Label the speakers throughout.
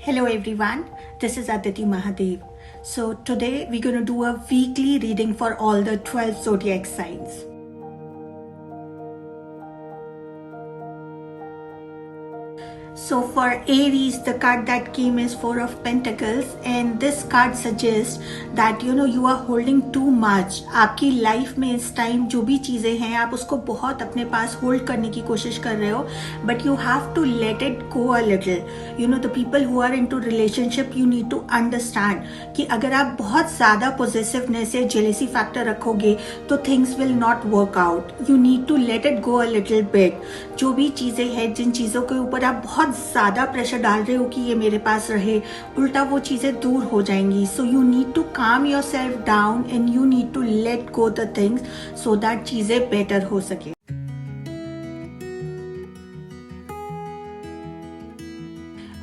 Speaker 1: Hello everyone, this is Aditi Mahadev. So today we're going to do a weekly reading for all the 12 zodiac signs. So for Aries, the card that came is Four of Pentacles, and this card suggests that you are holding too much. आपकी life में इस time जो भी चीज़ें हैं आप उसको बहुत अपने पास होल्ड करने की कोशिश कर रहे हो, but you have to let it go a little. The people who are into relationship, you need to understand कि अगर आप बहुत ज़्यादा पॉजिटिवनेस या जेलेसी फैक्टर रखोगे तो things will not work out. You need to let it go a little bit. जो भी चीज़ें हैं, जिन चीज़ों के ऊपर आप बहुत ज़्यादा प्रेशर डाल रहे हो कि ये मेरे पास रहे, उल्टा वो चीज़ें दूर हो जाएंगी. So you need to calm your self down and you need to let go the things so that चीज़ें बेटर हो सके.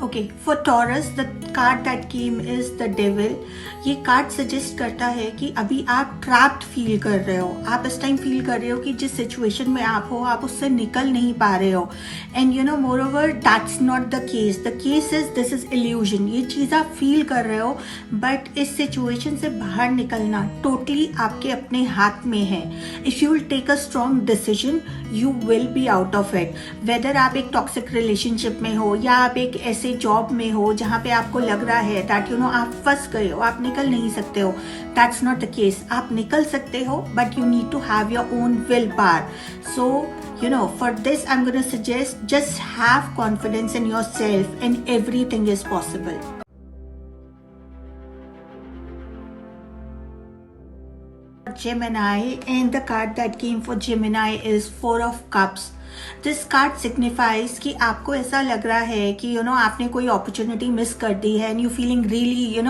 Speaker 1: Okay, for Taurus the card that came is the devil. ये कार्ड सजेस्ट करता है कि अभी आप trapped feel कर रहे हो. आप इस टाइम फील कर रहे हो कि जिस सिचुएशन में आप हो आप उससे निकल नहीं पा रहे हो. And more over that's not the case. The case is this is illusion. ये चीज़ आप फील कर रहे हो, बट इस सिचुएशन से बाहर निकलना टोटली आपके अपने हाथ में है. If you will take a strong decision you will be out of it. Whether आप एक टॉक्सिक रिलेशनशिप में हो या आप एक ऐसे जॉब में हो जहाँ पे आपको लग रहा है दैट आप फंस गए हो, आप निकल नहीं सकते हो. That's not the case. आप निकल सकते हो, but you need to have your own will power. So for this I'm going to suggest just have confidence in yourself and everything is possible. Gemini, and the card that came for Gemini is Four of Cups. This card signifies कि आपको ऐसा लग रहा है कि आपने कोई opportunity miss कर दी है and you feeling really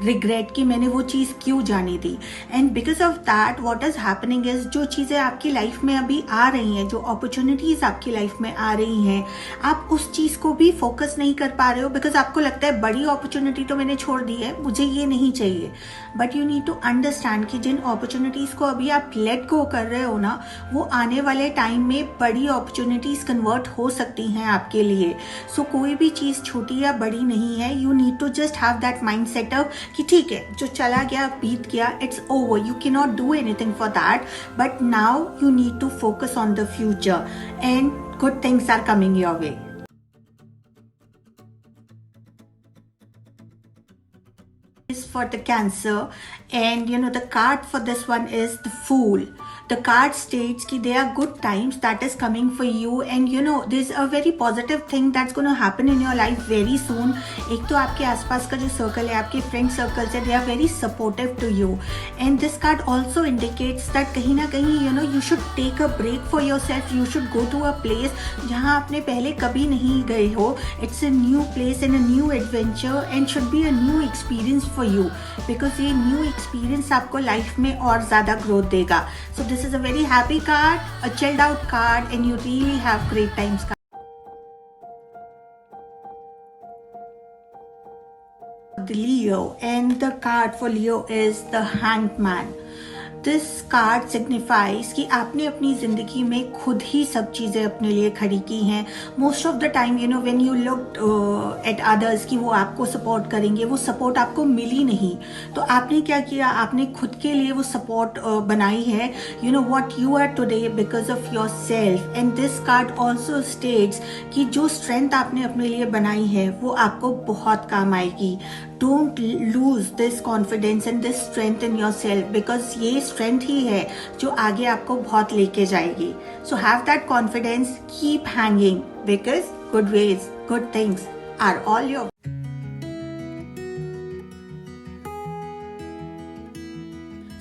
Speaker 1: regret कि मैंने वो चीज़ क्यों जाने दी. And because of that what is happening is जो चीज़ें आपकी लाइफ में अभी आ रही हैं, जो अपॉर्चुनिटीज आपकी लाइफ में आ रही हैं, आप उस चीज़ को भी फोकस नहीं कर पा रहे हो बिकॉज आपको लगता है बड़ी अपॉर्चुनिटी तो मैंने छोड़ दी है, मुझे ये नहीं चाहिए. But you need to understand कि जिन अपॉर्चुनिटीज को अभी आप लेट गो कर रहे हो ना, वो आने वाले टाइम में बड़ी अपॉर्चुनिटीज कन्वर्ट हो सकती हैं आपके लिए. सो कोई भी चीज़ छोटी या बड़ी नहीं है. You need to just have that mind setup कि ठीक है, जो चला गया बीत गया, it's over. You can not do anything for that, but now you need to focus on the future and good things are coming your way. Is for the Cancer, and the card for this one is the Fool. The card states कि there are good times that is coming for you, and there's a very positive thing that's going to happen in your life very soon. एक तो आपके आसपास का जो circle है, आपके friend circles है, they are very supportive to you. And this card also indicates that कहीं ना कहीं you should take a break for yourself. You should go to a place जहाँ आपने पहले कभी नहीं गए हो. It's a new place and a new adventure and should be a new experience for you, because ये new experience आपको life में और ज़्यादा ग्रोथ देगा. So this is a very happy card, a chilled out card, and you really have great times. The Leo, and the card for Leo is the Hanged Man. This card signifies कि आपने अपनी ज़िंदगी में खुद ही सब चीज़ें अपने लिए खड़ी की हैं. Most of the time when you look at others कि वो आपको सपोर्ट करेंगे, वो सपोर्ट आपको मिली नहीं. तो आपने क्या किया, आपने खुद के लिए वो सपोर्ट बनाई है. What you are today because of your self. And this card also states कि जो स्ट्रेंथ आपने अपने लिए बनाई है वो आपको बहुत काम आएगी. Don't lose this confidence and this strength in your self, because ये स्ट्रेंथ ही है जो आगे आपको बहुत लेके जाएगी. So have that confidence, keep hanging, because good ways, good things are all your.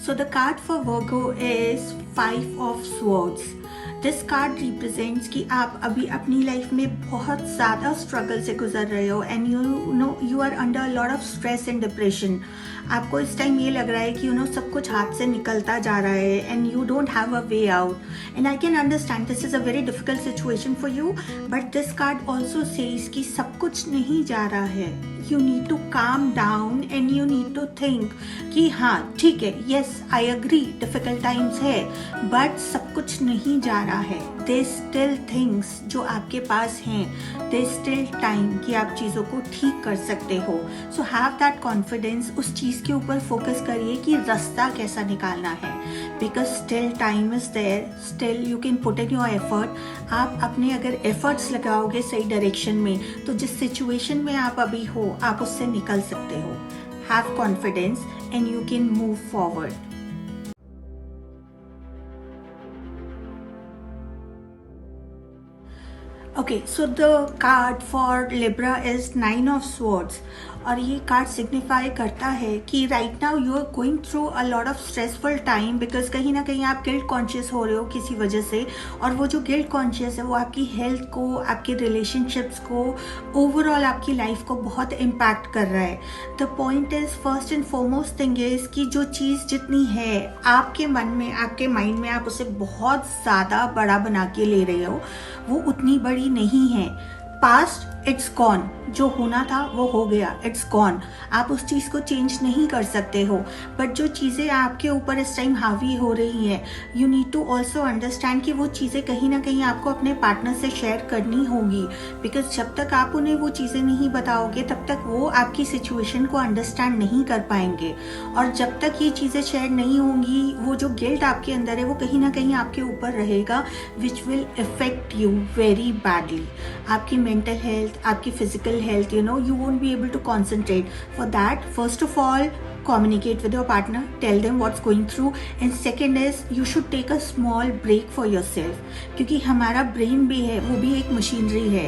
Speaker 1: So the card for Virgo is Five of Swords. This card represents कि आप अभी अपनी लाइफ में बहुत ज़्यादा स्ट्रगल से गुजर रहे हो and you are under lot of stress and depression. आपको इस टाइम ये लग रहा है कि सब कुछ हाथ से निकलता जा रहा है and you don't have a way out. And I can understand this is a very difficult situation for you, but this card also says कि सब कुछ नहीं जा रहा है. You need to calm down and you need to think कि हाँ ठीक है, yes I agree difficult times है, बट सब कुछ नहीं जा रहा है, दे स्टिल थिंग्स जो आपके पास हैं, दे स्टिल टाइम कि आप चीज़ों को ठीक कर सकते हो। सो हैव दैट कॉन्फिडेंस, उस चीज़ के ऊपर फोकस करिए कि रास्ता कैसा निकालना है, because still time is there, still you can put in your effort. आप अपने अगर एफर्ट्स लगाओगे सही डायरेक्शन में तो जिस सिचुएशन में आप अभी हो आप उससे निकल सकते हो। Have confidence and you can move forward. Okay, so the card for Libra is 9 of Swords और ये कार्ड सिग्निफाई करता है कि right now you are going through a lot of stressful time, because कहीं ना कहीं आप गिल्ट कॉन्शियस हो रहे हो किसी वजह से, और वो जो गिल्ट कॉन्शियस है वो आपकी हेल्थ को, आपके रिलेशनशिप्स को, ओवरऑल आपकी लाइफ को बहुत इम्पैक्ट कर रहा है। The point is, first and foremost thing is कि जो चीज़ जितनी है आपके मन में, आपके माइंड में, आप उसे बहुत ज़्यादा बड़ा बना के ले रहे हो, वो उतनी बड़ी नहीं है। पास्ट इट्स गॉन, जो होना था वो हो गया, इट्स गॉन। आप उस चीज़ को चेंज नहीं कर सकते हो, बट जो चीज़ें आपके ऊपर इस टाइम हावी हो रही हैं, you need to also understand कि वो चीज़ें कहीं ना कहीं आपको अपने पार्टनर से शेयर करनी होगी, बिकॉज जब तक आप उन्हें वो चीज़ें नहीं बताओगे तब तक वो आपकी सिचुएशन को अंडरस्टैंड नहीं कर पाएंगे, और जब तक ये चीज़ें शेयर नहीं होंगी वो जो गिल्ट आपके अंदर है वो कहीं ना कहीं आपके ऊपर रहेगा, which will affect you very badly. आपकी मेंटल हेल्थ, आपकी physical health, you won't be able to concentrate. For that, first of all, communicate with your partner, tell them what's going through, and second is you should take a small break for yourself, क्योंकि हमारा brain भी है, वो भी एक machinery है,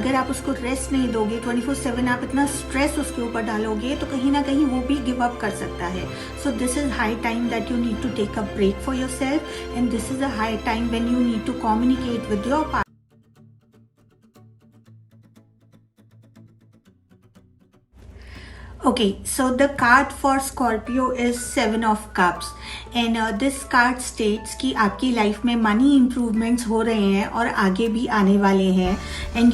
Speaker 1: अगर आप उसको रेस्ट नहीं दोगे, 24/7 आप इतना स्ट्रेस उसके ऊपर डालोगे तो कहीं ना कहीं वो भी गिव अप कर सकता है। So this is high time that you need to take a break for yourself, and this is a high time when you need to communicate with your partner. Okay, so the card for Scorpio is 7 of Cups, and this card states कि आपकी life में money improvements हो रहे हैं और आगे भी आने वाले हैं, एंड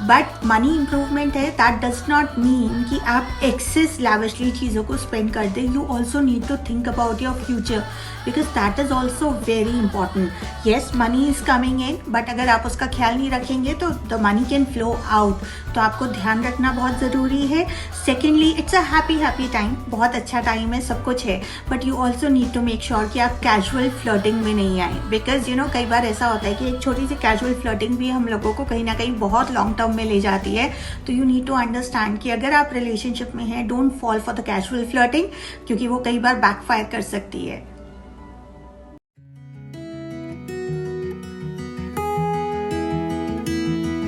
Speaker 1: बट मनी इम्प्रूवमेंट है, दैट डज नॉट मीन कि आप एक्सेस लैविशली चीज़ों को स्पेंड कर दें। You also need to think about your future, because that is also very important. Yes, money is coming in, but अगर आप उसका ख्याल नहीं रखेंगे तो the money can flow out, तो आपको ध्यान रखना बहुत ज़रूरी है। Secondly, it's a happy time, बहुत अच्छा टाइम है, सब कुछ है, but you also need to make sure कि आप कैजुअल फ्लर्टिंग में नहीं आए, बिकॉज कई बार ऐसा होता है कि एक छोटी सी कैजुअल फ्लर्टिंग भी हम लोगों को कहीं ना कहीं बहुत लॉन्ग टर्म में ले जाती है। तो यू नीड टू अंडरस्टैंड कि अगर आप रिलेशनशिप में हैं, don't fall for the casual flirting, क्योंकि वो कई बार बैकफायर कर सकती है।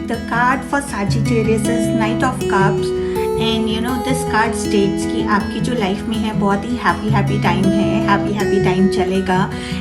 Speaker 1: The card for Sagittarius is Knight of Cups, and this card states कि आपकी जो लाइफ में है बहुत ही हैप्पी टाइम है, हैप्पी टाइम चलेगा,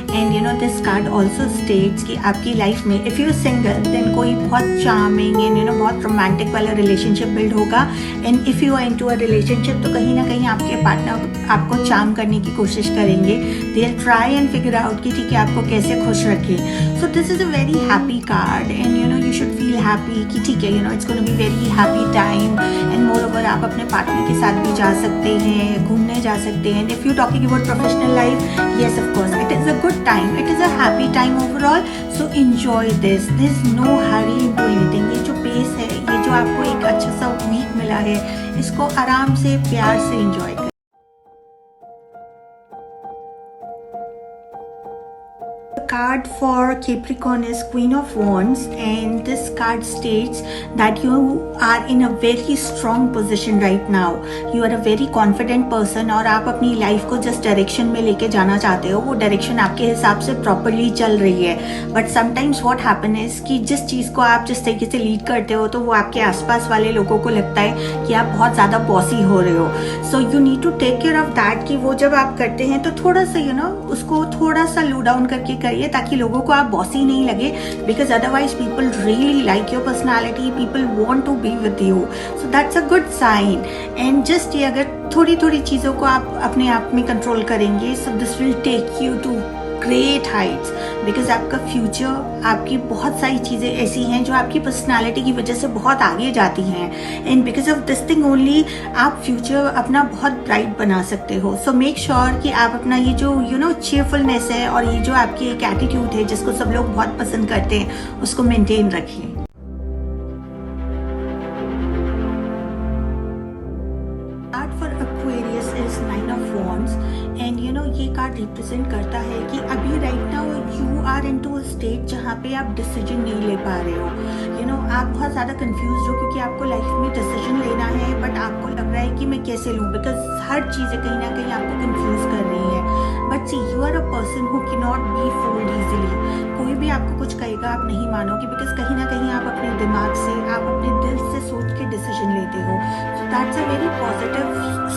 Speaker 1: and this card also states कि आपकी लाइफ में इफ़ यू सिंगल देन कोई बहुत चार्मिंग एंड बहुत रोमांटिक वाला रिलेशनशिप बिल्ड होगा, and if you are into a relationship तो कहीं ना कहीं आपके पार्टनर आपको चार्म करने की कोशिश करेंगे, they will try and figure out कि ठीक है आपको कैसे खुश रखें। So this is a very happy card, and you should feel happy कि ठीक है, it's gonna be very happy time, and more over आप अपने पार्टनर के साथ भी जा सकते हैं, घूमने जा सकते हैं। If you talking about professional life, yes of course it is a good time, it is a happy time overall, so enjoy this, there is no hurry into anything. ये जो पेस है, ये जो आपको एक अच्छा सा वीक मिला है, इसको आराम से प्यार से एंजॉय करें। The card for Capricorn is Queen of Wands, and this card states that you are in a very strong position right now. You are a very confident person, और आप अपनी लाइफ को जिस डायरेक्शन में लेके जाना चाहते हो वो डायरेक्शन आपके हिसाब से प्रॉपरली चल रही है। But sometimes what happen is कि जिस चीज़ को आप जिस तरीके से लीड करते हो तो वो आपके आसपास वाले लोगों को लगता है कि आप बहुत ज़्यादा बॉसी हो रहे हो। So you need to take care of that कि वो जब आप करते हैं तो थोड़ा सा उसको थोड़ा सा लो डाउन करके करिए, ताकि लोगों को आप बॉसी नहीं लगे, because otherwise people really like your personality, people want to be with you, so that's a good sign. And just ये अगर थोड़ी थोड़ी चीज़ों को आप अपने आप में कंट्रोल करेंगे, so this will take you to great heights, because आपका फ्यूचर, आपकी बहुत सारी चीज़ें ऐसी हैं जो आपकी पर्सनालिटी की वजह से बहुत आगे जाती हैं, and because of this thing only आप फ्यूचर अपना बहुत ब्राइट बना सकते हो. सो मेक श्योर कि आप अपना ये जो चीयरफुलनेस है और ये जो आपकी एक एटीट्यूड है जिसको सब लोग बहुत पसंद करते हैं, उसको मेंटेन रखिए. Card for Aquarius is Nine of Wands, and ये कार्ड रिप्रेजेंट करता है कि अभी right now you are into a state जहाँ पे आप डिसीजन नहीं ले पा रहे हो. आप बहुत ज़्यादा कंफ्यूज हो क्योंकि आपको लाइफ में डिसीजन लेना है, बट आपको लग रहा है कि मैं कैसे लूँ, बिकॉज हर चीज़ें कहीं ना कहीं आपको कंफ्यूज कर रही है. But see, you are a person who can not be fooled easily. कोई भी आपको कुछ कहेगा आप नहीं मानोगे, बिकॉज कहीं ना कहीं आप अपने दिमाग से, आप अपने दिल से सोच के डिसीजन लेते हो. सो that's a very positive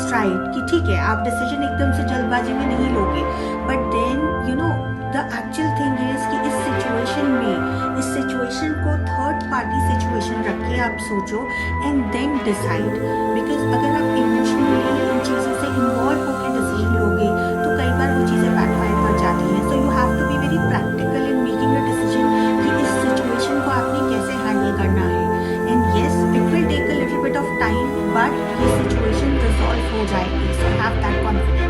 Speaker 1: STRIDE कि ठीक है, आप डिसीजन एकदम से जल्दबाजी में नहीं लोगे, but then the actual thing is कि इस सिचुएशन को थर्ड पार्टी सिचुएशन रख के आप सोचो एंड देन डिसाइड. बिकॉज अगर आप इमोशनली इन चीज़ों से इन्वॉल्व होकर डिसीजन लोगे तो कई बार वो चीज़ें बैकफायर कर जाती हैं. So you have to be very practical in making a decision कि इस सिचुएशन को आपने कैसे हैंडल करना है. And yes, it will take a little bit of time, but ये सिचुएशन रिजॉल्व हो जाएगी. So have that confidence.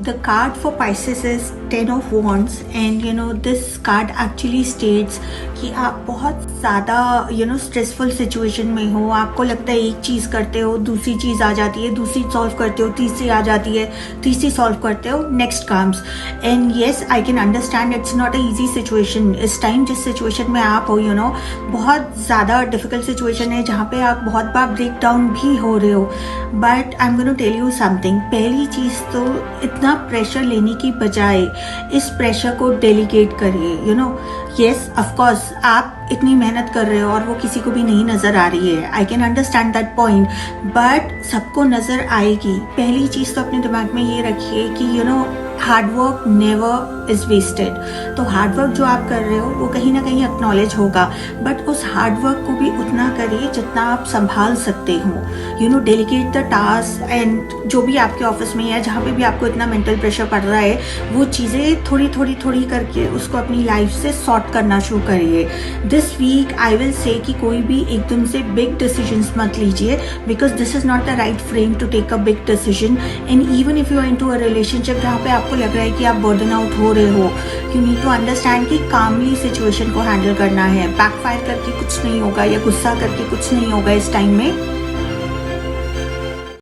Speaker 1: The card for Pisces is Ten of Wands, and this card actually states कि आप बहुत ज़्यादा stressful situation में हो. आपको लगता है एक चीज़ करते हो, दूसरी चीज़ आ जाती है, दूसरी सॉल्व करते हो, तीसरी आ जाती है, तीसरी सॉल्व करते हो, next comes. And yes, I can understand it's not a easy situation. इस टाइम जिस सिचुएशन में आप हो, बहुत ज़्यादा डिफिकल्ट सिचुएशन है जहाँ पे आप बहुत बार ब्रेक डाउन भी हो रहे हो. But I am gonna tell you something. पहली चीज़ तो इतना प्रेशर लेने की बजाय इस प्रेशर को डेलीगेट करिए. येस, ऑफ कोर्स आप इतनी मेहनत कर रहे हो और वो किसी को भी नहीं नजर आ रही है. आई can understand that point, but सबको नजर आएगी. पहली चीज तो अपने दिमाग में ये रखिए कि हार्डवर्क नेवर इज वेस्टेड. तो हार्डवर्क जो आप कर रहे हो वो कहीं ना कहीं एक्नॉलेज होगा, बट उस हार्डवर्क को भी उतना करिए जितना आप संभाल सकते हो. डेलीगेट द टास्क, एंड जो भी आपके ऑफिस में है, जहाँ पे भी आपको इतना मेंटल प्रेशर पड़ रहा है, वो चीज़ें थोड़ी थोड़ी थोड़ी करके उसको अपनी लाइफ से सॉर्ट करना शुरू करिए. This week I will say कि कोई भी एकदम से बिग डिसीजंस मत लीजिए, because this is not the right frame to take a big decision. And even if you are into a relationship जहाँ पे आपको लग रहा है कि आप बर्डन आउट हो रहे हो, यू नीड टू अंडरस्टैंड कि कामली सिचुएशन को हैंडल करना है. बैकफायर करके कुछ नहीं होगा या गुस्सा करके कुछ नहीं होगा इस टाइम में.